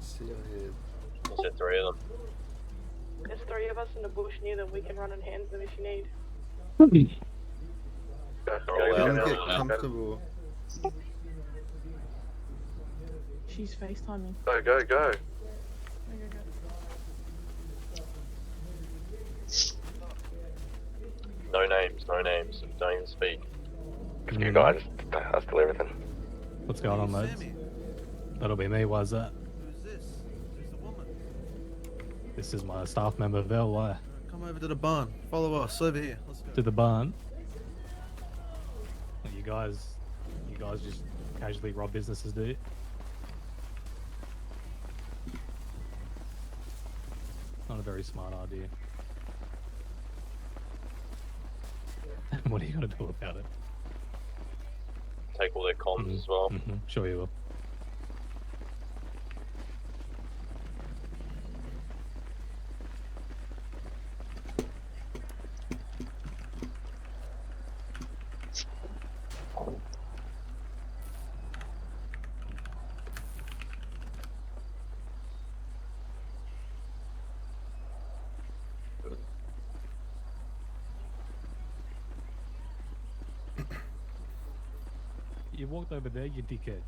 see your head. Is there 3 of them? There's 3 of us in the bush near them. We can run and hand them if you need. Get comfortable. She's FaceTiming. Go, go, go. No names, no names. Don't even speak. You guys, I steal everything. What's going on, lads? That'll be me. Why's that? Who's this? Who's the woman? This is my staff member, Vel. Why? Come over to the barn. Follow us over here. Let's go. To the barn. You guys just casually rob businesses, do you? Not a very smart idea. What are you gonna do about it? Take all their comms as well. Sure you will. You walked over there, you dickhead.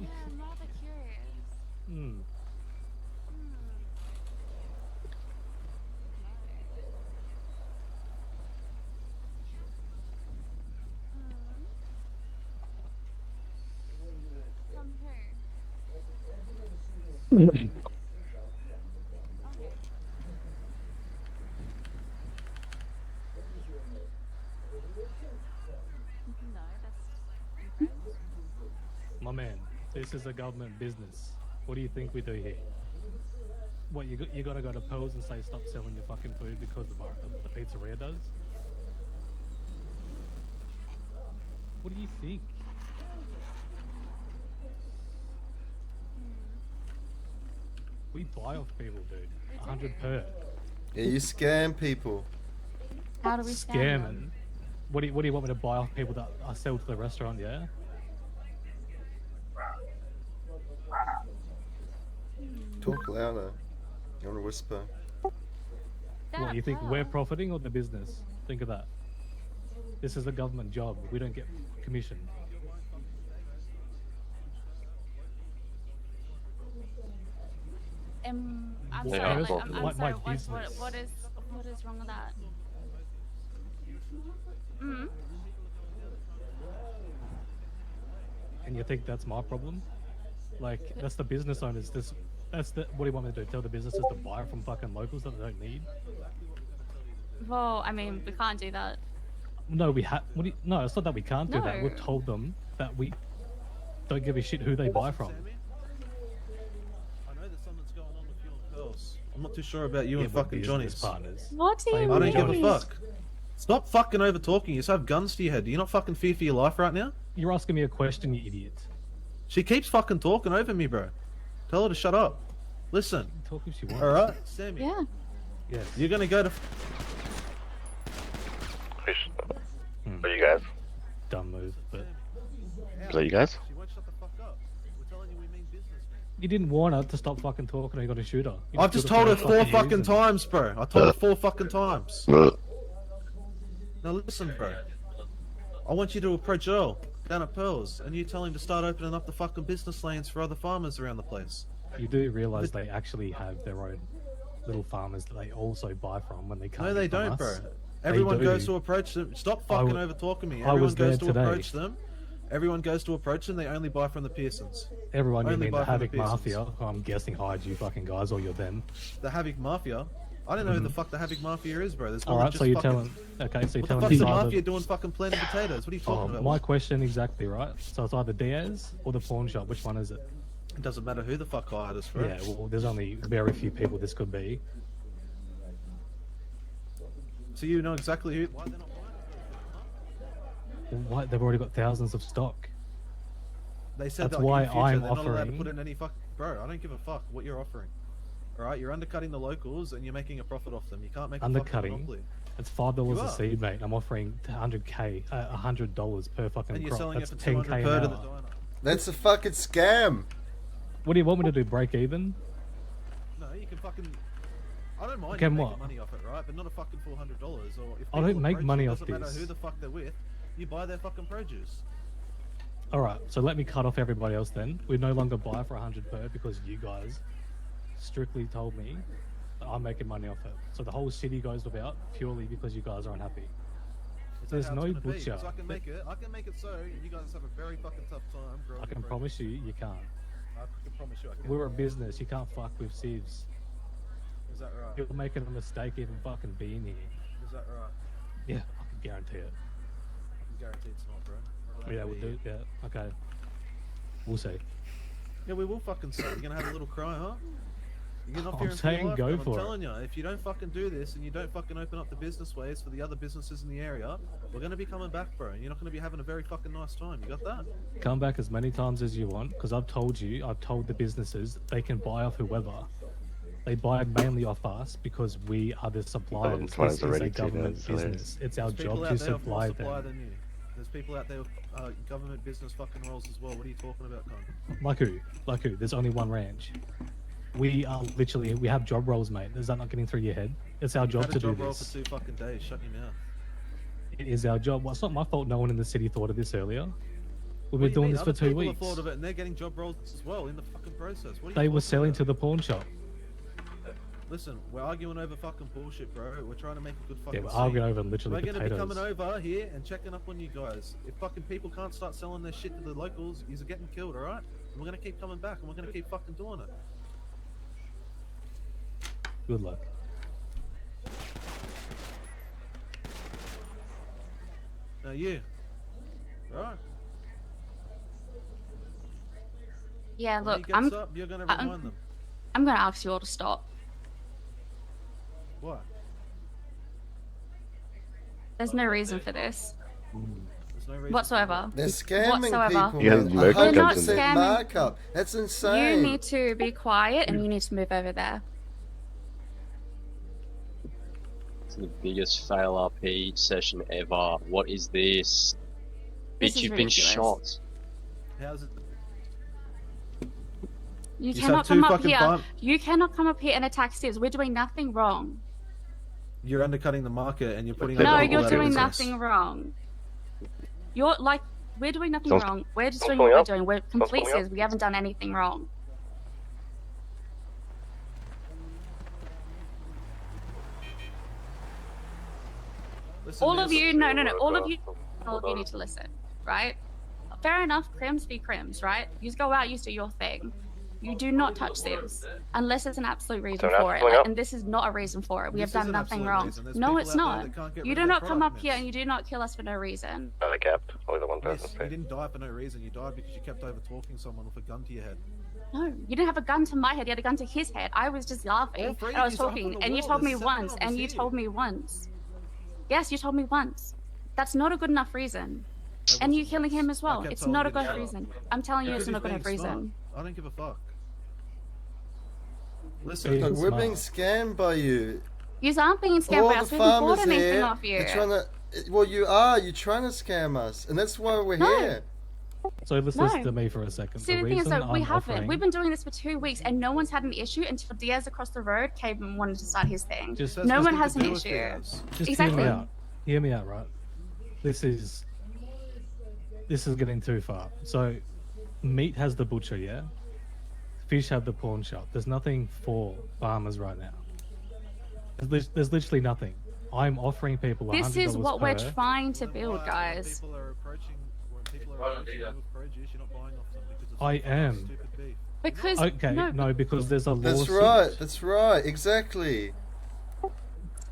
Yeah, I'm rather curious. From who? My man, this is a government business. What do you think we do here? What, you gotta go to Pearson and say stop selling your fucking food because the pizzeria does? What do you think? We buy off people, dude. 100 per. Yeah, you scam people. How do we scam Scamming. them? What do you want me to buy off people that I sell to the restaurant? Yeah. Talk louder. You want to whisper? What, you think we're profiting or the business? Think of that. This is a government job. We don't get commission. I'm Yeah, sorry, my sorry, business. what is wrong with that? And you think that's my problem? Like, that's the business owners. What do you want me to do? Tell the businesses to buy from fucking locals that they don't need? Well, I mean, we can't do that. No, we have. No, it's not that we can't do that. No. We've told them that we don't give a shit who they buy from. I know there's something's going on with you and Pearls. I'm not too sure about you Yeah, and we're fucking business Johnny's. partners. What do you Same I with don't give a Johnny's. fuck. Stop fucking over talking. You just have guns to your head. Do you not fucking fear for your life right now? You're asking me a question, you idiot. She keeps fucking talking over me, bro. Tell her to shut up. Listen. Talk if she wants. Alright, Sammy. Yeah. Yes. You're gonna go to... Are you guys? Dumb move, but Is that you guys? She won't shut the fuck up. We're telling you we mean business, man. you didn't want her to stop fucking talking. Or you got a shooter. You I've just killed told her for no 4 fucking reason. times, bro. I told her 4 fucking times. Now listen, bro. I want you to approach Earl down at Pearls, and you tell him to start opening up the fucking business lanes for other farmers around the place. You do realise they actually have their own little farmers that they also buy from when they come. No, they don't, bro. Us. Everyone do. goes to approach them. Stop fucking over talking me. Everyone was there goes to today. approach them. Everyone goes to approach them. They only buy from the Pearsons. Everyone, you Only mean buy the from Havoc Pearsons. Mafia? Who I'm guessing hired you fucking guys, or you're them. The Havoc Mafia. I don't know who the fuck the Havoc Mafia is, bro. There's one All that right, just so you're fucking... telling. Okay, so you're What the telling fuck's me the either- Mafia doing fucking planting potatoes? What are you talking about? My question exactly, right? So it's either Diaz or the pawn shop. Which one is it? It doesn't matter who the fuck hired us for Yeah, well, there's only very few people this could be. So you know exactly who... Why they're not buying? Why? They've already got thousands of stock. They said That's that why in the future, I'm they're not allowed to offering- put in any fuck... Bro, I don't give a fuck what you're offering. Alright, you're undercutting the locals and you're making a profit off them. You can't make a fucking Undercutting. monopoly. It's $5 You a are. seed, mate. I'm offering $100k, $100 per fucking And you're crop. selling That's it for 200 10k per an to the hour. diner. That's a fucking scam. What do you want me to do? Break even? No, you can fucking. I don't mind Can you what? making money off it, right? But not a fucking $400. Or if I don't people make approach money you, off doesn't matter this. who the fuck they're with, you buy their fucking produce. All right, so let me cut off everybody else then. We no longer buy for 100 per because you guys strictly told me that I'm making money off it. So the whole city goes without purely because you guys are unhappy. Is that There's how it's no gonna be? butcher. 'Cause I can make it. I can make it so you guys have a very fucking tough time growing. I can your promise you, you can't. produce. I can promise you, I can. We're a business. You can't fuck with sieves. Is that right? You're making a mistake even fucking being here. Is that right? Yeah, I can guarantee it. I can guarantee it's not, bro. We're allowed Yeah, to we'll be do. here. Yeah, okay. We'll see. Yeah, we will fucking see. You're gonna have a little cry, huh? You're getting off I'm here and saying go I'm for it. telling you, if you don't fucking do this and you don't fucking open up the business ways for the other businesses in the area, we're gonna be coming back, bro. And you're not gonna be having a very fucking nice time. You got that? Come back as many times as you want, because I've told the businesses they can buy off whoever. They buy mainly off us because we are the suppliers. This mine's is a already too, government that's hilarious. business. It's our There's people job out to there with more supply supply them. than you. There's people out there with government business fucking roles as well. What are you talking about, cunt? Like who? Like who? There's only one ranch. We are literally, we have job roles, mate. Is that not getting through your head? It's our job Had to a do job role for this. 2 fucking days. Shut your mouth. It is our job. Well, it's not my fault no one in the city thought of this earlier. We've What been do you doing mean? this for Other 2 people weeks. have thought of it and they're getting job roles as well in the fucking process. What are you They were talking selling about? to the pawn shop. Listen, we're arguing over fucking bullshit, bro. We're trying to make a good Yeah, fucking we're scene. arguing over We're literally gonna be coming potatoes. over here and checking up on you guys. If fucking people can't start selling their shit to the locals, you're getting killed, alright? And we're gonna keep coming back and we're gonna keep fucking doing it. Good luck. Now you. Right? Yeah, When look, he gets up, you're gonna remind them. I'm gonna ask you all to stop. What? There's no reason for this There's no reason. whatsoever. They're scamming Whatsoever. people. Yeah, man. markup We're not 100% scamming. markup. That's insane. You need to be quiet and you need to move over there. It's the biggest fail RP session ever. What is this? This Bitch, is you've been ridiculous. shot. How's it? You just cannot have two come up fucking here. bump- You cannot come up here and attack Stevs. We're doing nothing wrong. You're undercutting the market and you're putting. No, other you're people out of doing business. nothing wrong. You're like, we're doing nothing Don't- wrong. We're just don't doing what pull me we're up. doing. We're pull complete me up. Stevs. We haven't done anything wrong. Listen, All of miss, you, no, all of you need to listen, right? Fair enough, crims be crims, right? You just go out, you do your thing. You do not touch Sieves unless there's an absolute reason So now for it. pulling up. And this is not a reason for it. We This have is done an nothing absolute wrong. reason. There's No, people it's out there not. that can't get You rid do of their not come up product, here miss. and you do not kill us for no reason. Oh, they capped. Only the one Miss, person. you didn't die for no reason. You died because you kept over talking someone with a gun to your head. No, you didn't have a gun to my head. You had a gun to his head. I was just laughing. All three And I of was yous are up on talking. the And you wall. told me There's 7 once. of And us you here. told me once. Yes, you told me once. That's not a good enough reason. It And you wasn't killing once. him as I well. kept It's telling not a you to good shut up. reason. I'm telling you, Because it's not a good he's enough being smart. reason. I don't give a fuck. Hey, Listen, Look, we're Smart. being scammed by you. You aren't being scammed All by the us. We haven't bought farmers anything here off you. are trying to. Well, you are. You're trying to scam us, and that's why we're No. here. So let's No. listen to me for a second. See, the thing is, reason though, we I'm haven't. offering- We've been doing this for 2 weeks, and no one's had an issue until Diaz across the road came and wanted to start his thing. Just- That's No nothing one to has an do with issue. Diaz. Just Exactly. Hear me out, right? This is getting too far. So, meat has the butcher, yeah. Fish have the pawn shop. There's nothing for farmers right now. There's literally nothing. I'm offering people $100 This is what we're per. trying to Then build, why, guys. When people are approaching you with produce, you're not buying off them because it's I fucking am. stupid beef. Because Okay, no, because there's a That's lawsuit. right. That's right. Exactly. You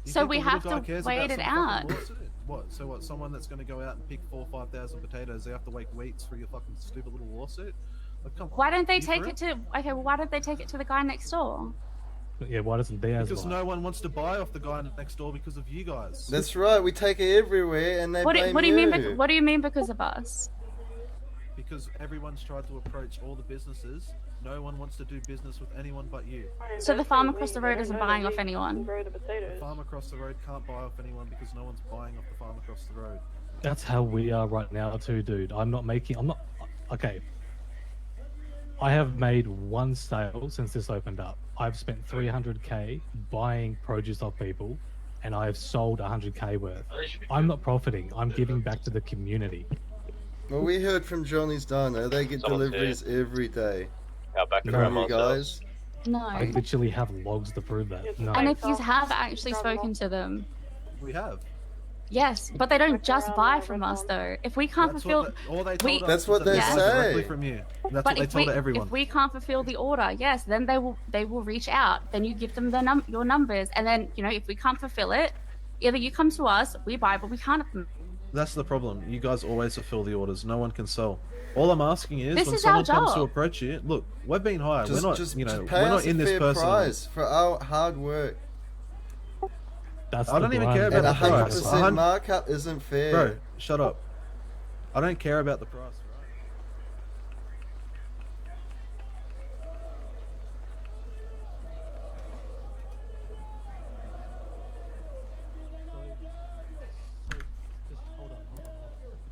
So think we the little have guy to cares wait about it some out. fucking lawsuit? What? So what? Someone that's going to go out and pick 4,000 or 5,000 potatoes, they have to wait weeks for your fucking stupid little lawsuit? Like, come on. Why don't they You take for it to? Okay, well, why don't they take it to the guy next door? Yeah, why doesn't Diaz Because buy? no one wants to buy off the guy next door because of you guys. That's right. We take it everywhere, and they What do blame you mean? you. What do you mean because of us? Because everyone's tried to approach all the businesses. No one wants to do business with anyone but you. So the farm across the road isn't buying off anyone. Grow the The potatoes. farm across the road can't buy off anyone because no one's buying off the farm across the road. That's how we are right now too, dude. I'm not. Okay. I have made one sale since this opened up. I've spent 300k buying produce off people, and I have sold 100k worth. I'm not profiting. I'm giving back to the community. Well, we heard from Johnny's Diner. They get Someone's deliveries every day. Out back to No, From grandma's you house. guys. No. I literally have logs to prove that. No. And if you have actually spoken to them, We have. yes, but they don't just buy from us though. If we can't That's fulfill, what all they told us That's was what that they buy directly say. from you. That's but what they if told everyone. if we can't fulfill the order, yes, then they will reach out. Then you give them your numbers, and then if we can't fulfill it, either you come to us, we buy, but we can't. That's the problem. You guys always fulfill the orders. No one can sell. All I'm asking is, This when is our someone comes to job. approach you, look, we're being hired. Just, we're not, just, you know, just pay we're us not in a this fair personally. price for our hard work. That's I don't the even grind. care And about a the price. 100% markup isn't fair. Bro, shut up. I don't care about the price, right? Just hold on.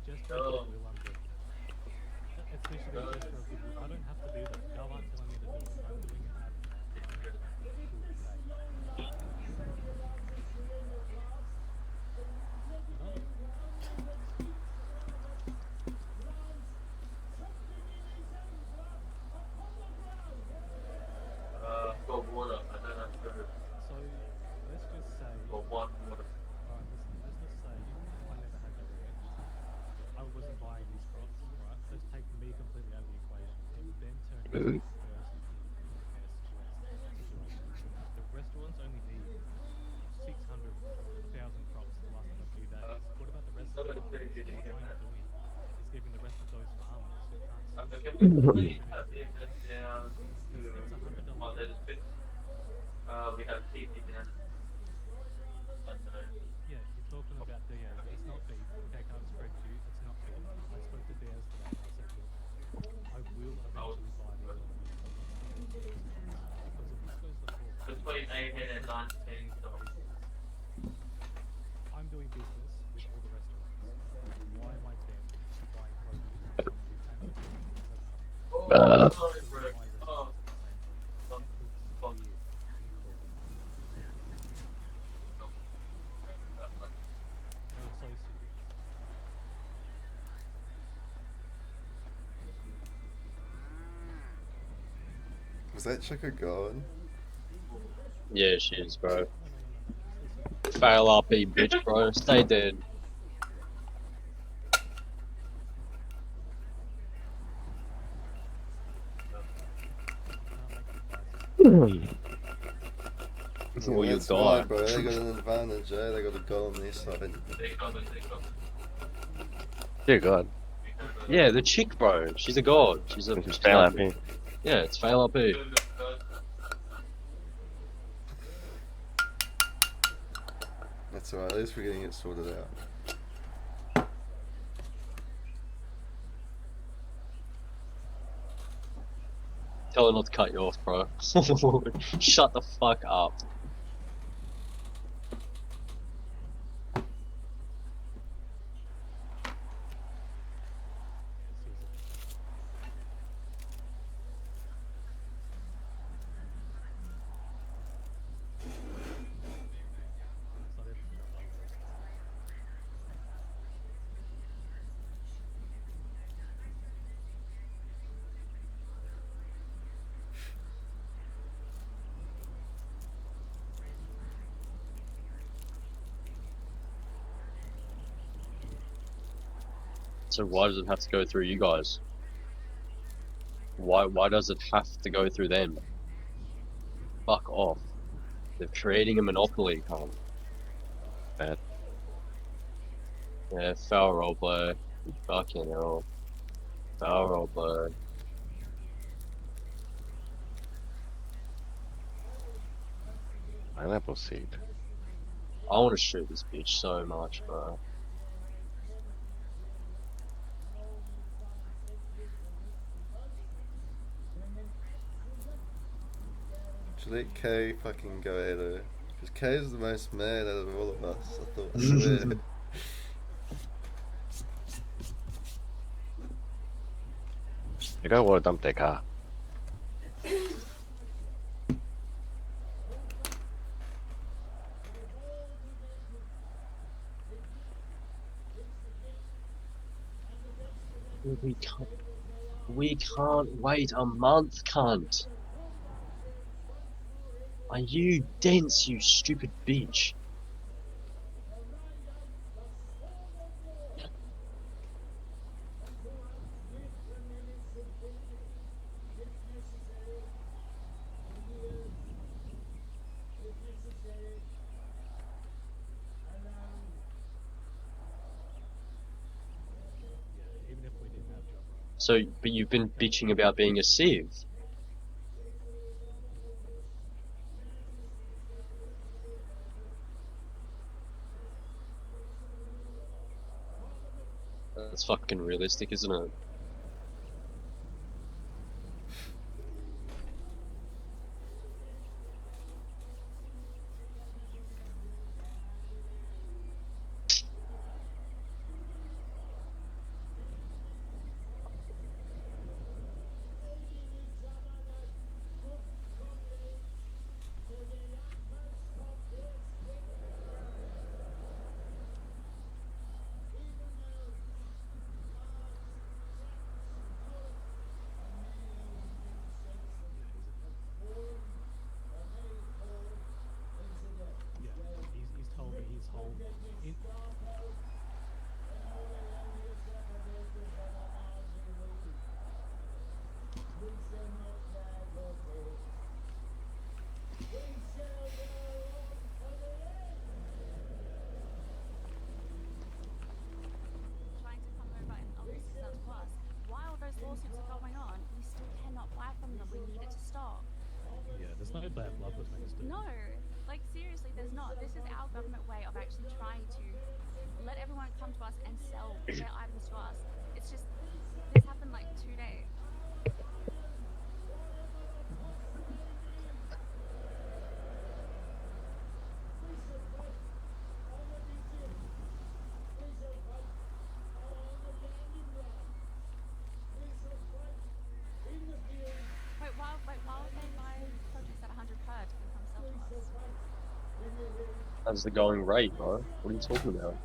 Just a goodwill, I'm good. It's literally just for a goodwill. I don't have to do that. Y'all aren't telling me to do it. I'm doing it out Got water. I don't have sugar. So let's just say. Got one water. Alright, listen, let's just say I never had that ranch. I wasn't buying these crops, right? Let's take me completely out of the equation. It then turned into the restaurants only need 600,000 crops to last them a few days. What about the rest of the farmers? What am I doing? It's giving the rest of those farmers who can't We have safety down. Yeah, you're talking about Diaz. It's not beef. Okay, can't spread you. It's not beef. I spoke to Diaz today and I said, look, I will eventually buy these off you. Because if this goes to court, Between 8 and 9 dollars. I'm doing business with all the restaurants. Why am I then buying produce from you? Was that chick a god? Yeah, she is, bro. Fail RP, bitch, bro. Stay dead. Or you'll That's die. right, bro. They got an advantage, eh? They got a goal on their side. Dear God. Yeah, the chick, bro. She's a god. She's a. Just fail at me. Yeah, it's fail RP. That's alright, at least we're getting it sorted out. Tell her not to cut you off, bro. Shut the fuck up. So why does it have to go through you guys? Why does it have to go through them? Fuck off. They're creating a monopoly, cunt. Bad. Yeah, foul roleplay. Fucking hell. Foul roleplay. Pineapple seed. I want to shoot this bitch so much, bro. let Kay fucking go at her. Because Kay's the most mad out of all of us, I thought. I swear. You don't want to dump their car. We can't wait a month, cunt. Are you dense, you stupid bitch? Even if we didn't have job roles. So, but you've been bitching about being a civ. That's fucking realistic, isn't it? Yeah, he's told me his whole. Trying to come over and obviously sell to us. While those lawsuits are going on, we still cannot buy from them. We need it to stop. Yeah, there's no bad blood between us. Dude. No, like seriously, there's not. This is our government way of actually trying to let everyone come to us and sell their items to us. It's just this happened like 2 days. Why would they buy produce at 100 per to come sell to us? That's the going rate, bro. What are you talking about?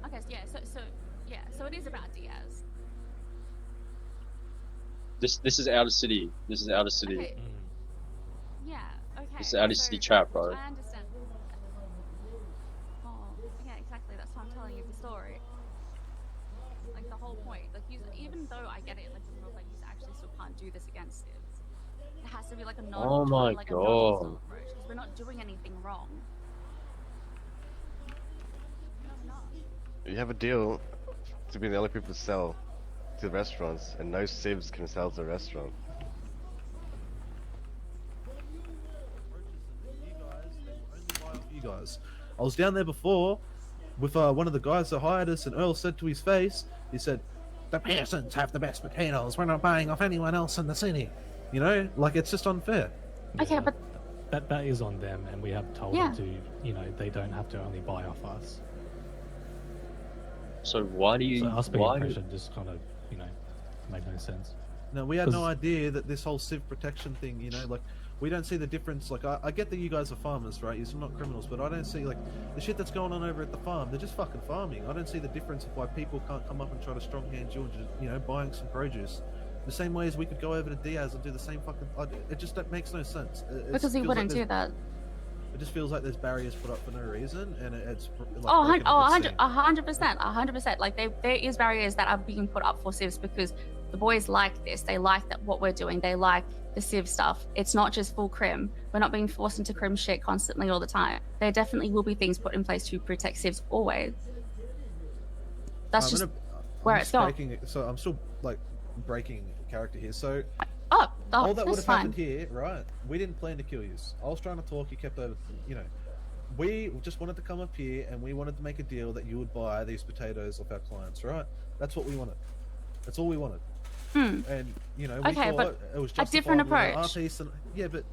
Okay, so it is about Diaz. This is out of city. This is out of city. Okay. Yeah, okay. This is out of city chat, bro. I understand. Oh, yeah, exactly. That's why I'm telling you the story. Like the whole point. Like even though I get it, like the rule, like you actually still can't do this against civs. It has to be like a non. Oh my like God. A non-hostile approach, 'cause we're not doing anything wrong. No, we're not. You have a deal to be the only people to sell to the restaurants, and no civs can sell to the restaurant. You guys. I was down there before with one of the guys that hired us, and Earl said to his face, he said, "The Pearsons have the best potatoes. We're not buying off anyone else in the city." You know, like it's just unfair. Okay, but that is on them, and we have told Yeah. them to. You know, they don't have to only buy off us. So why do you? So us being why? pressured just kind of, you know, make no sense. No, we had no 'Cause- idea that this whole civ protection thing, you know, like, we don't see the difference. Like, I get that you guys are farmers, right? You're not criminals, but I don't see, like, the shit that's going on over at the farm. They're just fucking farming. I don't see the difference of why people can't come up and try to strong hand you, you know, buying some produce. The same way as we could go over to Diaz and do the same fucking. It just makes no sense. because he wouldn't do that. It just feels like there's barriers put up for no reason, and it's like. Oh, breaking a good 100%, 100%. Like there is barriers that are being put up for civs because the boys like this. They like that what we're doing. They like the civ stuff. It's not just full crim. We're not being forced into crim shit constantly all the time. There definitely will be things put in place to protect civs always. That's just where it's going. So I'm still like breaking character here. So Oh, all that would that's have fine. happened here, right? We didn't plan to kill you. I was trying to talk. You kept over, you know, we just wanted to come up here and we wanted to make a deal that you would buy these potatoes off our clients, right? That's what we wanted. That's all we wanted. And you know, we Okay, thought but it was a different justified with our approach. piece and yeah, but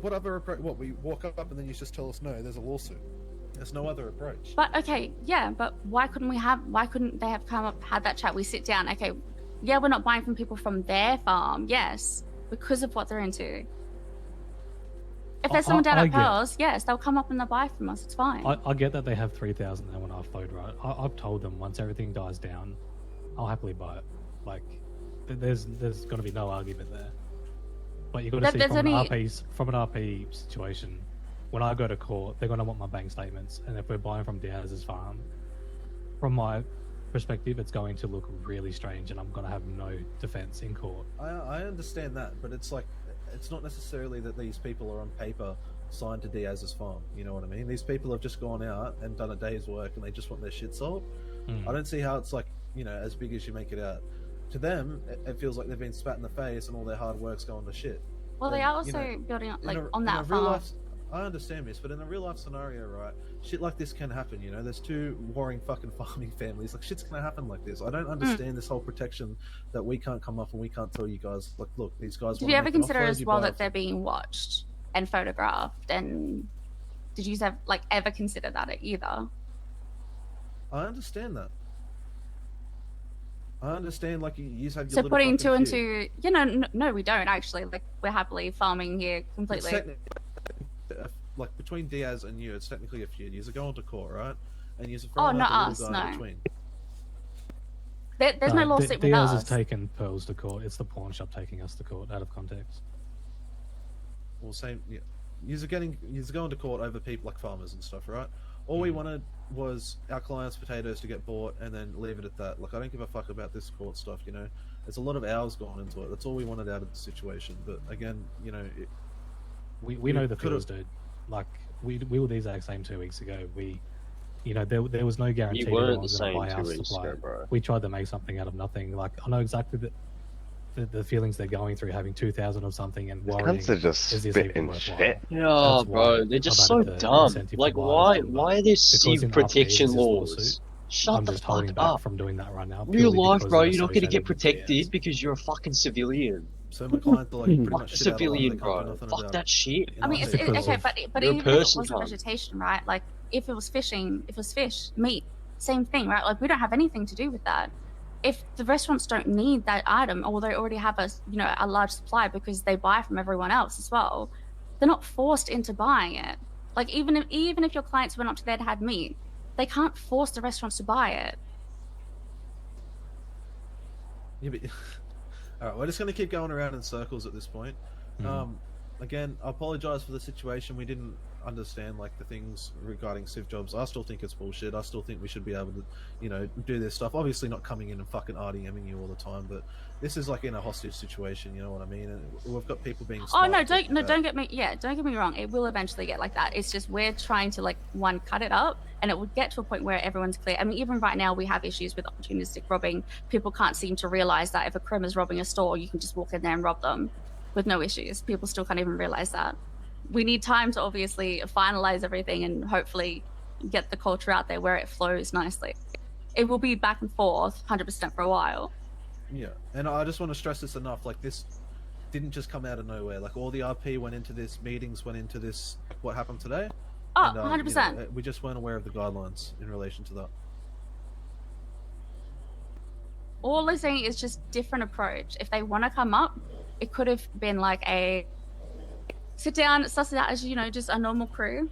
what other approach? What, we walk up and then you just tell us no, there's a lawsuit. There's no other approach. But okay, yeah, but why couldn't they have come up, had that chat? We sit down, okay, yeah, we're not buying from people from their farm, yes, because of what they're into. If there's someone down I at get- Pearls, yes, they'll come up and they'll buy from us, it's fine. I get that they have 3,000 there when I flowed, right? I've told them once everything dies down, I'll happily buy it. Like, there's going to be no argument there. But you've got to There- see there's only- from an RP situation, when I go to court, they're going to want my bank statements. And if we're buying from Diaz's farm, from my perspective, it's going to look really strange and I'm going to have no defense in court. I understand that, but it's like, it's not necessarily that these people are on paper signed to Diaz's farm. You know what I mean? These people have just gone out and done a day's work and they just want their shit sold. I don't see how it's like, you know, as big as you make it out. To them, it feels like they've been spat in the face and all their hard work's going to shit. Well, they And, are also you know, building up, in like, a- on in that a real farm. life, I understand this, but in a real life scenario, right, shit like this can happen, you know? There's two warring fucking farming families. Like, shit's gonna happen like this. I don't understand this whole protection that we can't come up and we can't tell you guys, like, look, these guys Did wanna you ever make an consider offload, as you well buy that it they're being watched and photographed? And did you have, like, ever consider that either? I understand that. I understand, like, you just have your So little putting fucking two feud. and two, you know, no, we don't actually. Like, we're happily farming here It's completely. like, between Diaz and you, it's technically a feud. You're going to court, right? And you're Oh, throwing not like a us, little guy in no. between. There's no lawsuit with Diaz us. is taking Pearls to court. It's the pawn shop taking us to court out of context. Well, same. Yeah. You're going to court over people like farmers and stuff, right? All we wanted was our clients' potatoes to get bought and then leave it at that. Like, I don't give a fuck about this court stuff, you know? There's a lot of hours gone into it. That's all we wanted out of the situation. But again, you know, We know the could've- feels, dude. Like, we were the exact same 2 weeks ago. You know, there was no guarantee that weren't anyone the was going same to buy 2 our weeks supply. ago, bro. We tried to make something out of nothing. Like, I know exactly the feelings they're going through, having 2,000 of something and These worrying. cunts are just is this even spitting worthwhile? shit. Yeah, That's bro, why they're just I've so added the dumb. incentive to Like, buy why from them. are there Because sieve in RP, protection there's this laws? lawsuit. Shut I'm the just holding fuck back up. from doing that right now. Real purely life, because bro, I'm you're not gonna get associated with protected Diaz. because you're a fucking civilian. so my clients are like pretty Fuck much a shit out of line. civilian, They can't do bro. nothing Fuck about that it. shit. You I know mean, what it's I'm saying? because okay, of- but You're a even if it person, wasn't cunt. vegetation, right? Like, if it was fishing, if it was fish, meat, same thing, right? Like, we don't have anything to do with that. If the restaurants don't need that item, or they already have a large supply because they buy from everyone else as well, they're not forced into buying it. Like, even if your clients went up to there and had meat, they can't force the restaurants to buy it. Yeah, but... All right, we're just going to keep going around in circles at this point. Again, I apologize for the situation. We didn't understand like the things regarding civ jobs. I still think it's bullshit. I still think we should be able to, you know, do this stuff. Obviously, not coming in and fucking RDMing you all the time, but this is like in a hostage situation. You know what I mean? And we've got people being. Oh smart no, talking about- don't get me. Yeah, don't get me wrong. It will eventually get like that. It's just we're trying to, like, one, cut it up, and it will get to a point where everyone's clear. I mean, even right now we have issues with opportunistic robbing. People can't seem to realize that if a crim is robbing a store, you can just walk in there and rob them with no issues. People still can't even realize that. We need time to obviously finalize everything and hopefully get the culture out there where it flows nicely. It will be back and forth 100% for a while. Yeah, and I just want to stress this enough. Like, this didn't just come out of nowhere. Like, all the RP went into this, meetings went into this. What happened today? Oh, And, 100%. you know, we just weren't aware of the guidelines in relation to that. All they're saying is just different approach. If they want to come up, it could have been like a sit down, suss it out as, you know, just a normal crew,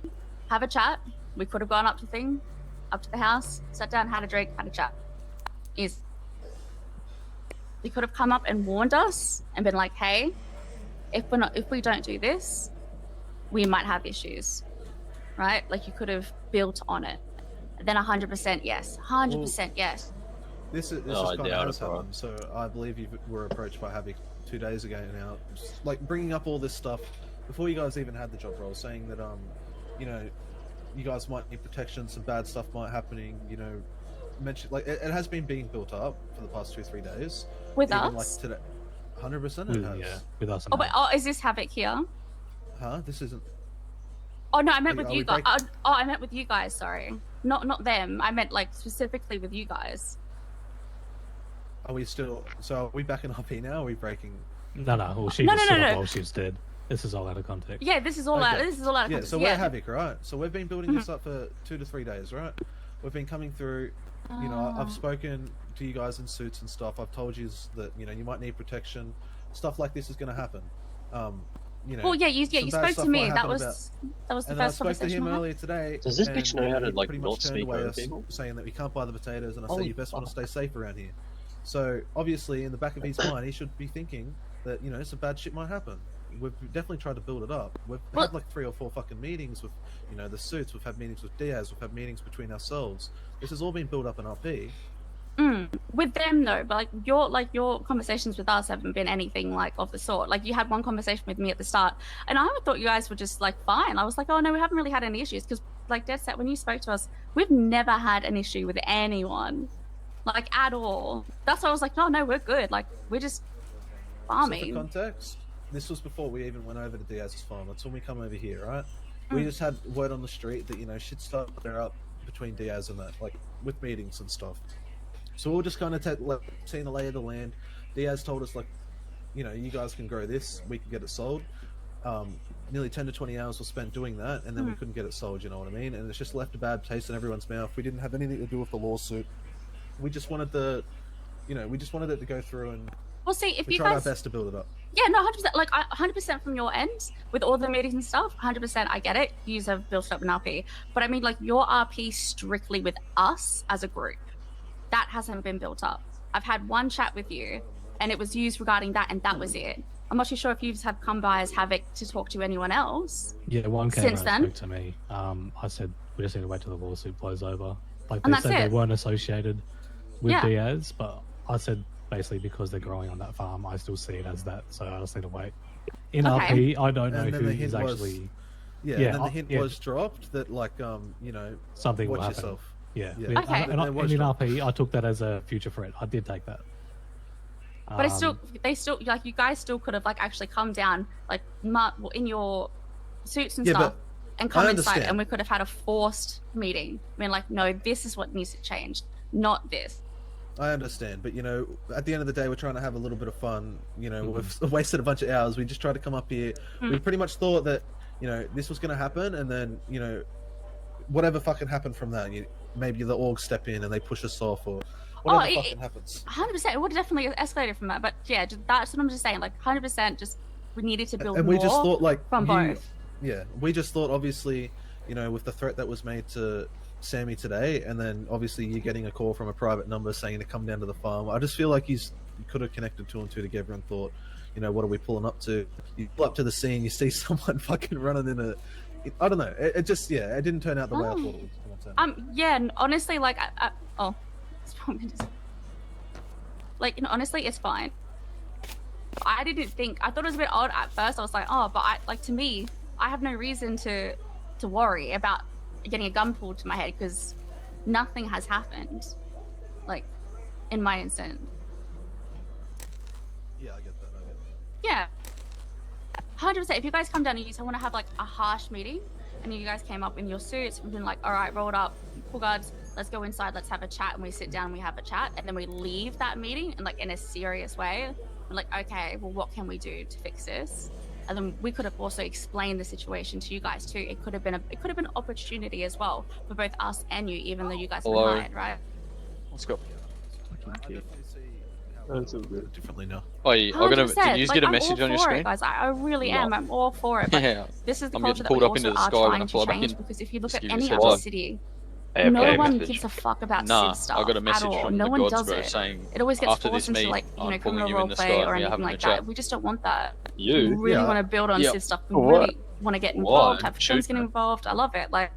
have a chat. We could have gone up to the house, sat down, had a drink, had a chat. Is they could have come up and warned us and been like, hey, if we don't do this, we might have issues, right? Like, you could have built on it. Then 100% yes, 100% yes. This Oh, I just kind doubt of has it, bro. happened. So I believe you were approached by Havoc 2 days ago now, just, like, bringing up all this stuff before you guys even had the job role, saying that you know, you guys might need protection, some bad stuff might happening. You know, mention like it has been being built up for the past 2-3 days. With Even, us? like today, 100% it has. Yeah, with us. Oh, but is this Havoc here? Huh? This isn't. Oh no, I meant Are with we you guys. breaking- I meant with you guys. Sorry, not them. I meant like specifically with you guys. Are we still? So are we back in RP now? Or are we breaking? No. Well, she No, just no, stood no, up no. while she was dead. This is all out of context. Yeah, this is all out. Okay. This is all out of Yeah. context. So we're Havoc, right? So we've been building this up for 2 to 3 days, right? We've been coming through. You know, I've spoken to you guys in suits and stuff. I've told you that you might need protection. Stuff like this is going to happen. You know. Well, yeah, you some bad spoke stuff to me. might That happen was about- the And then I first spoke to conversation. him I had. earlier today. Does this and bitch know how to, he like, pretty not much turned speak away over us, people? saying that we can't buy the potatoes, and I said Holy you best want to fuck. stay safe around here. So obviously, in the back of his mind, he should be thinking that some bad shit might happen. We've definitely tried to build it up. We've had like 3 or 4 fucking meetings with the suits. We've had meetings with Diaz. We've had meetings between ourselves. This has all been built up in RP. With them though, but your conversations with us haven't been anything like of the sort. Like you had one conversation with me at the start, and I thought you guys were just like fine. I was like, oh no, we haven't really had any issues because like dead set when you spoke to us, we've never had an issue with anyone, like at all. That's why I was like, no, we're good. Like we're just So farming. for context, this was before we even went over to Diaz's farm. That's when we come over here, right? We just had word on the street that shit started up between Diaz and that, like with meetings and stuff. So we'll just kind of seeing the lay of the land. Diaz told us you guys can grow this, we can get it sold. Nearly 10 to 20 hours were spent doing that, and then we couldn't get it sold. You know what I mean? And it's just left a bad taste in everyone's mouth. We didn't have anything to do with the lawsuit. We just wanted we just wanted it to go through, and Well, see, if we you tried guys, our best to build it up. yeah, no, 100%. Like 100% from your end with all the meetings and stuff. 100%, I get it. You have built up an RP, but I mean, like your RP strictly with us as a group, that hasn't been built up. I've had one chat with you, and it was used regarding that, and that was it. I'm not too sure if you have come by as Havoc to talk to anyone else. Yeah, one came Since and then? spoke to me. I said we just need to wait till the lawsuit blows over. Like And they that's said it. they weren't associated with Yeah. Diaz, but I said basically because they're growing on that farm, I still see it as that. So I just need to wait. In Okay. RP, I don't know And then who the is hint was- actually Yeah, Yeah, and then the hint yeah. was dropped that something will watch happen. yourself. Yeah. Yeah. Okay. And There was in drop. RP, I took that as a future threat. I did take that. But they still, like, you guys still could have, like, actually come down, like, in your suits and Yeah, stuff, but and come I inside, understand. and we could have had a forced meeting. I mean, like, no, this is what needs to change, not this. I understand, but at the end of the day, we're trying to have a little bit of fun. We've wasted a bunch of hours. We just tried to come up here. We pretty much thought that this was going to happen, and then whatever fucking happened from that. Maybe the orgs step in and they push us off, or whatever fucking happens. 100%, it would have definitely escalated from that. But yeah, that's what I'm just saying. Like 100%, just we needed to build And more we just thought from both. Yeah, we just thought obviously, with the threat that was made to Sammy today, and then obviously you getting a call from a private number saying to come down to the farm. I just feel like you could have connected 2 and 2 together and thought, what are we pulling up to? You pull up to the scene, you see someone fucking running in a. I don't know. It just it didn't turn out the way I thought it was going to turn out. Yeah, and honestly, like, it's probably just, like, honestly, it's fine. I didn't think. I thought it was a bit odd at first. I was like, but to me, I have no reason to worry about getting a gun pulled to my head because nothing has happened, like, in my instance. Yeah, I get that. Yeah, 100%. If you guys come down and you want to have like a harsh meeting, and you guys came up in your suits and been like, all right, rolled up, pull guards, let's go inside, let's have a chat, and we sit down and we have a chat, and then we leave that meeting and like in a serious way. We're like, okay, well, what can we do to fix this? And then we could have also explained the situation to you guys too. It could have been an opportunity as well for both us and you, even though you guys Hello. were hired, right? Let's go. I definitely see how That's all good. differently now. Oh, I'm gonna. 100%. Did you just get a I'm message all on your for screen? It, guys. I really No. am. I'm all for it. But Yeah. this is the I'm culture getting that pulled we up also into the are sky when I trying fly to back change, in. because if you look Just at give you any a other heads up. city, AFK no one message. gives a fuck about Nah, civ stuff I got a message at all. from No the one gods, does bro, it. saying It always gets after forced this into meet, like I'm pulling criminal you in role the play sky or and you're anything having a like chat. that. We just don't want that. We You? really Yeah. want to build on Yep. civ stuff. We For really what? want to get Why? involved, have Shoot friends get me. involved. I love it. Like,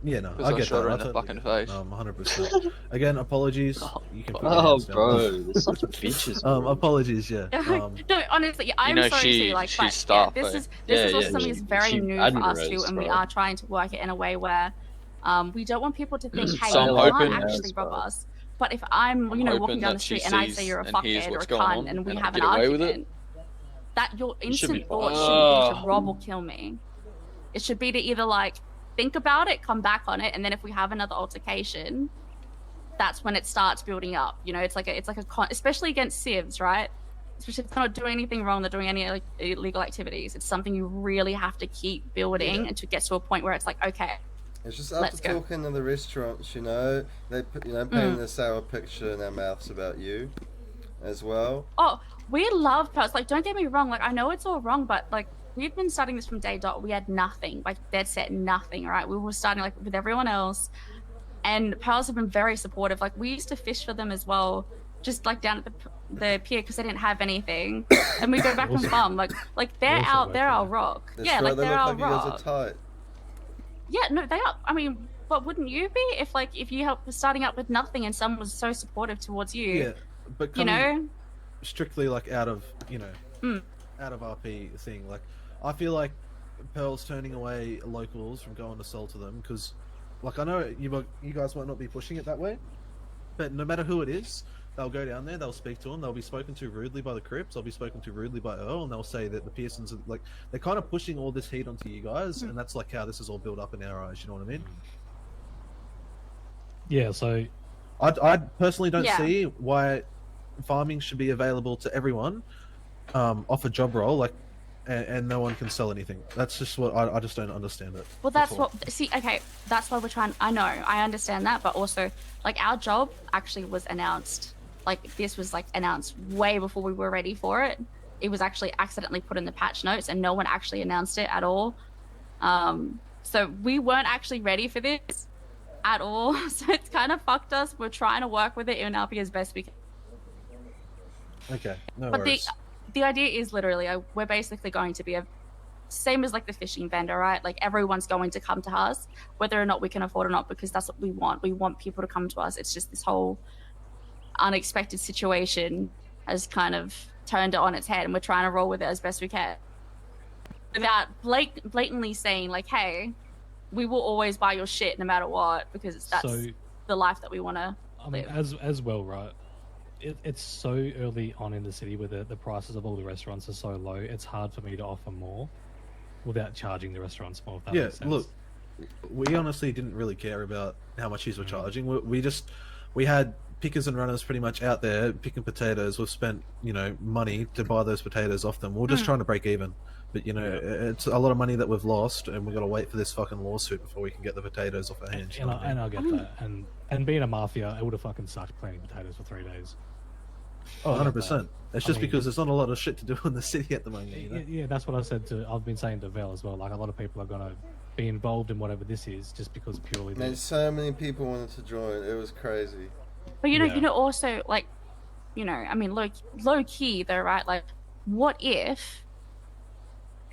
Yeah, no, Because I I get shot that. her I in the totally fucking get that. face. 100%. Again, apologies. You can put your Oh, hands down. bro, they're such bitches. Bro. Apologies, yeah. no, honestly, I'm know, sorry to see, like, she's but staff, yeah, this eh? is Yeah, also yeah, something that's very she new for us too, admires, and we bro. are trying to work it in a way where we don't want people to think, hey, So I'm you hoping- can't actually rob bro. us. But if I'm, walking hoping down the that she street and I sees say you're a and hears fuckhead or a what's going on cunt, and we and I have an get away with it, argument, that your you should be instant thought fine. should be to rob or kill me. It should be to either like think about it, come back on it, and then if we have another altercation, that's when it starts building up. You know, it's like a especially against civs, right? Especially if they're not doing anything wrong, they're doing any like, illegal activities. It's something you really have to keep building and to get to a point where it's like, okay. It's just after talking to the restaurants, you know, they painting a sour picture in their mouths about you as well. Oh, we love Pearls. Like, don't get me wrong. Like, I know it's all wrong, but like, we've been starting this from day dot. We had nothing, like dead set nothing, right? We were starting like with everyone else, and Pearls have been very supportive. Like, we used to fish for them as well, just like down at the pier because they didn't have anything, and we go back and farm. Like they're our rock. That's yeah, right, like they they're look our like rock. you guys are tight. Yeah, no, they are. I mean, but wouldn't you be if you helped starting up with nothing and someone was so supportive towards you? Yeah, but you know, strictly like out of out of RP thing. Like, I feel like Pearl's turning away locals from going to sell to them because, like, I know you guys might not be pushing it that way, but no matter who it is, they'll go down there, they'll speak to them, they'll be spoken to rudely by the Crips, they'll be spoken to rudely by Earl, and they'll say that the Pearsons are, like, they're kind of pushing all this heat onto you guys, and that's like how this is all built up in our eyes, you know what I mean? Yeah, so I personally don't see why farming should be available to everyone off a job role, like, and no one can sell anything. That's just what I just don't understand it. Well, that's okay, that's why we're trying. I know, I understand that, but also, like, our job actually was announced. Like, this was like announced way before we were ready for it. It was actually accidentally put in the patch notes, and no one actually announced it at all. So we weren't actually ready for this at all. So it's kind of fucked us. We're trying to work with it in LP as best we can. Okay, no but worries. The idea is literally, we're basically going to be same as like the fishing vendor, right? Like, everyone's going to come to us, whether or not we can afford or not, because that's what we want. We want people to come to us. It's just this whole unexpected situation has kind of turned it on its head, and we're trying to roll with it as best we can without blatantly saying like, hey, we will always buy your shit no matter what, because that's the life that we want to live. As well, right? It's so early on in the city where the prices of all the restaurants are so low, it's hard for me to offer more without charging the restaurants more, if that makes sense. Look, we honestly didn't really care about how much you were charging. We had pickers and runners pretty much out there picking potatoes. We've spent, money to buy those potatoes off them. We're just trying to break even. But, it's a lot of money that we've lost, and we've got to wait for this fucking lawsuit before we can get the potatoes off our hands. And I'll get that. And being a mafia, it would have fucking sucked planting potatoes for 3 days. Oh, 100%. It's just because there's not a lot of shit to do in the city at the moment, Yeah, that's what I've been saying to Vel as well. Like, a lot of people are going to be involved in whatever this is just because purely... Man, so many people wanted to join. It was crazy. But, also, like, I mean, low key, though, right? Like, what if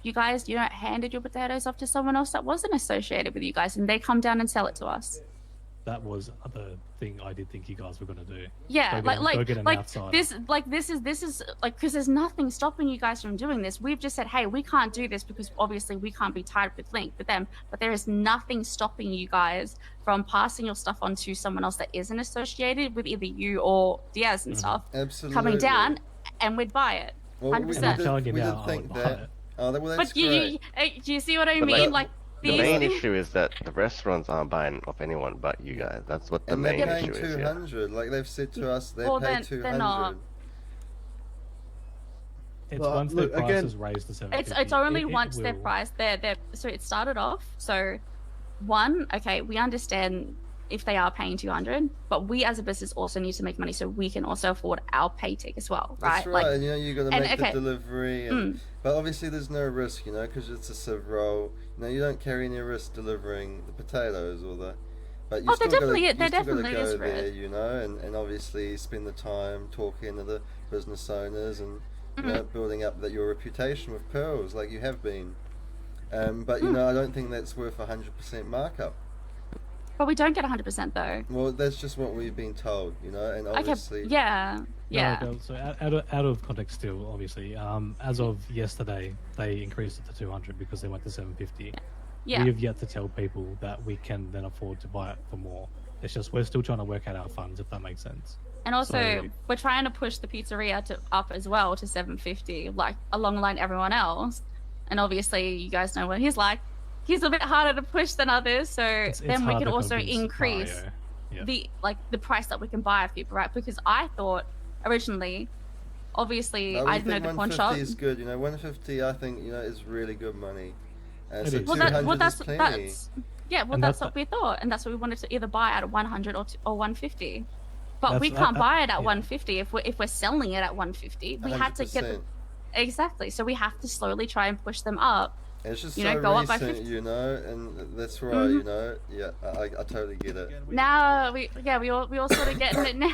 you guys, handed your potatoes off to someone else that wasn't associated with you guys, and they come down and sell it to us? That was the thing I did think you guys were going to do. Yeah, this is because there's nothing stopping you guys from doing this. We've just said, hey, we can't do this because obviously we can't be tied with Link with them, but there is nothing stopping you guys from passing your stuff on to someone else that isn't associated with either you or Diaz and stuff. Absolutely. Coming down, and we'd buy it. 100%. I'm telling you we now, did think that. Oh, well, that's but do you see what I mean? The main issue is that the restaurants aren't buying off anyone but you guys. That's what the main issue is. And they're paying 200. Like, they've said to us, they pay 200. They're not. It's once their price is raised to 750. It's only once their price. So it started off. So, we understand if they are paying 200, but we as a business also need to make money so we can also afford our pay tick as well, right? That's right. And, you got to make the delivery, but obviously there's no risk, because it's a civ role. You don't carry any risk delivering the potatoes or the. But you still definitely gotta is go risk. there, and obviously spend the time talking to the business owners and building up your reputation with Pearls like you have been. But I don't think that's worth 100% markup. But we don't get 100% though. Well, that's just what we've been told, and obviously. Yeah. No, so out of context still, obviously, as of yesterday, they increased it to 200 because they went to 750. Yeah. We have yet to tell people that we can then afford to buy it for more. It's just we're still trying to work out our funds, if that makes sense. And also, we're trying to push the pizzeria up as well to 750, like along the line everyone else. And obviously, you guys know what he's like. he's a bit harder to push than others. So It's then we hard can to also convince increase Mario. Yeah. the price that we can buy off people, right? Because I thought originally, obviously, No, I we didn't know think the pawn shop. 150 is good. 150 I think is really good money. It So is. Well, 200 that's is plenty. well, And that's that's what we thought, and that's what we wanted to either buy at 100 or 150. But we That's- can't buy it at yeah. 150 if we're selling it at 150. We had to get 100%. exactly. So we have to slowly try and push them up. And it's just You know, so go up by recent, 50. and that's right, Mhm. Yeah, I totally get it. Now we all sort of getting it now.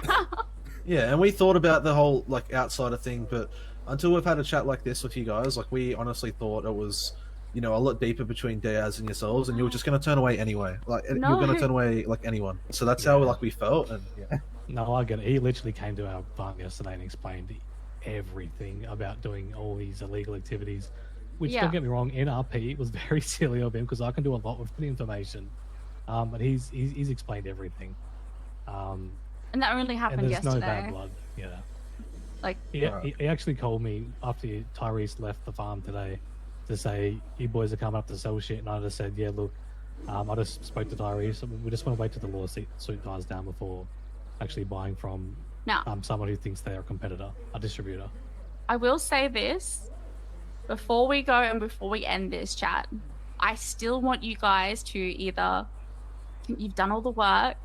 Yeah, and we thought about the whole like outsider thing, but until we've had a chat like this with you guys, like we honestly thought it was, a lot deeper between Diaz and yourselves, and you were just going to turn away anyway. Like you were going No. to turn away like anyone. So that's how we felt, and yeah. No, I get it. He literally came to our farm yesterday and explained everything about doing all these illegal activities. Which, Yeah. don't get me wrong, NRP was very silly of him because I can do a lot with the information. But he's explained everything. And that only And happened there's no yesterday. bad blood. Yeah. Like, He actually called me after Tyrese left the farm today to say, you boys are coming up to sell shit. And I just said, yeah, look, I just spoke to Tyrese. We just want to wait till the lawsuit dies down before actually buying from now, someone who thinks they're a competitor, a distributor. I will say this before we go and before we end this chat. I still want you guys to you've done all the work.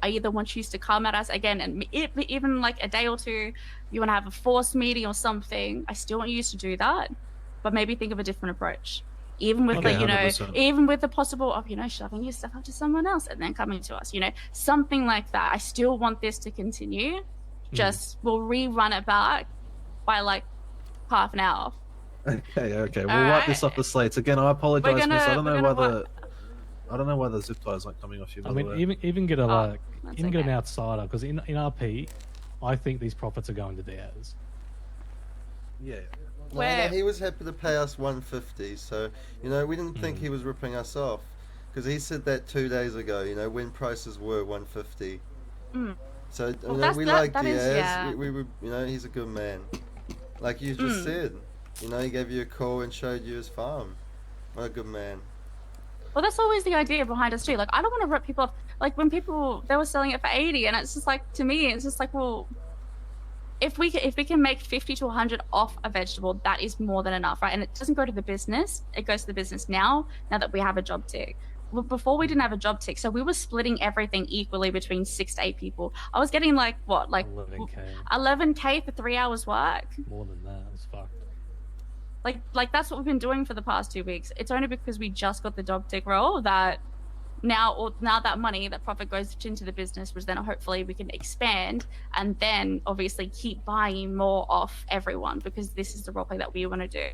I either want you to come at us again, and even like a day or two, you want to have a forced meeting or something. I still want you to do that, but maybe think of a different approach. Even with Okay, like, 100%. even with the possible of, shoving your stuff up to someone else and then coming to us, something like that. I still want this to continue. Just we'll rerun it back by like half an hour. Okay. We'll wipe this off the slates again. I apologize, We're miss. I don't gonna know why the zip ties aren't coming off you. By I the mean, way. even get that's get an okay. outsider because in RP, I think these profits are going to Diaz. Yeah. No, Where- he was happy to pay us 150, so we didn't think he was ripping us off, because he said that 2 days ago. When prices were 150. Mm. So Well, we like that is, Diaz. yeah. We he's a good man, like you just said. He gave you a call and showed you his farm. What a good man. Well, that's always the idea behind us too. Like, I don't want to rip people off. Like when they were selling it for 80, and it's just like, to me, it's just like, well, if we can make 50 to 100 off a vegetable, that is more than enough, right? And it doesn't go to the business; it goes to the business now that we have a job tick. Well, before we didn't have a job tick, so we were splitting everything equally between 6 to 8 people. I was getting like 11K, 11K for 3 hours work. more than that. It's fucked. Like that's what we've been doing for the past 2 weeks. It's only because we just got the job tick role that now that money, that profit goes into the business, which then hopefully we can expand and then obviously keep buying more off everyone, because this is the roleplay that we want to do.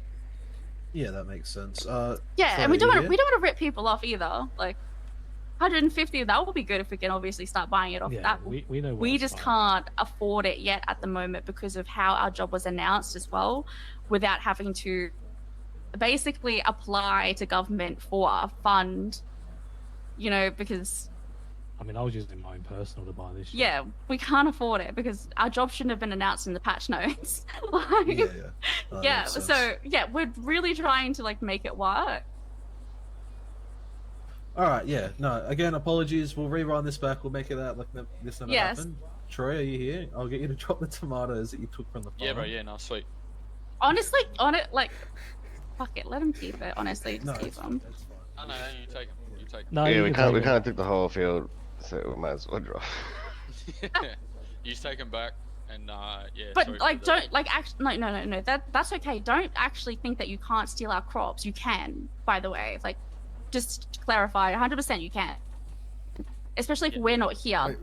Yeah, that makes sense. Yeah, sorry, and we don't yeah? want to rip people off either. Like 150, that would be good if we can obviously start buying it off. Yeah, That we know. we what just it's like. can't afford it yet at the moment because of how our job was announced as well, without having to basically apply to government for a fund, because I mean, I was using my own personal to buy this shit. yeah, we can't afford it because our job shouldn't have been announced in the patch notes. Like, Yeah. That yeah, makes sense. so yeah, we're really trying to make it work. All right, yeah. No, again, apologies. We'll rerun this back. We'll make it out like this never Yes. happened. Troy, are you here? I'll get you to drop the tomatoes that you took from the farm. Yeah, bro. Yeah, no, sweet. Honestly, fuck it, let him keep it. Honestly, just No, keep it's them. it's fine. I know, you take them. You take them. No, Yeah, you we can can't. We take it. kind of took the whole field, so we might as well drop. You just take them back, and yeah. But sorry like, for the- don't actually no. That's okay. Don't actually think that you can't steal our crops. You can, by the way. Like, just to clarify, 100% you can. Especially if Yeah. we're not here. Wait.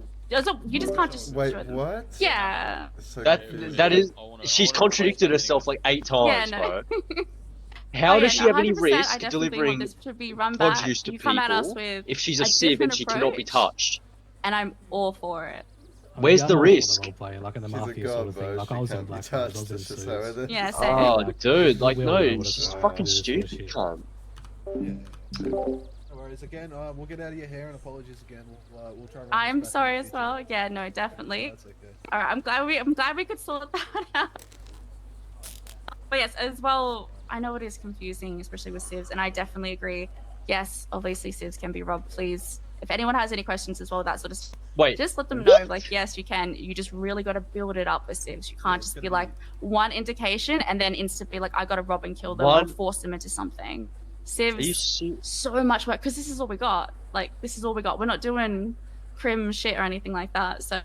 You just can't just Wait, destroy them. what? Yeah. So That confusing. that is. I wanna- She's I wanna contradicted replace herself everything. like 8 times, Yeah, bro. no. How Oh, does yeah, she have no, any 100%, I risk definitely want delivering this to be run back. produce to You people come at us with if she's a a sieve and different she cannot be approach. touched? and I'm all for it. I mean, Where's yeah, the I'm all for risk? role-playing, like in the She's a mafia sort god, of thing. bro. Like She I was in can't be Black Ops, I touched. was in It's just suits. how it is. Yeah, same. Oh, Like, dude, like we no, all know what she's it's like. fucking It is what it stupid, is. cunt. No worries. Again, we'll get out of your hair and apologies again. We'll try. To run I'm this back sorry in the as well. future. Yeah, no, definitely. That's okay. All right, I'm glad we could sort that out. But yes, as well, I know it is confusing, especially with civs, and I definitely agree. yes, obviously civs can be robbed. Please, if anyone has any questions as well, that sort of stuff, Wait. just let them know. Like, yes, you can. You just really got to build it up with civs. You can't just be like one indication and then instantly be like, I got to rob and kill them or force them into something. Civs, so much work because this is all we got. Like, this is all we got. We're not doing crim shit or anything like that. So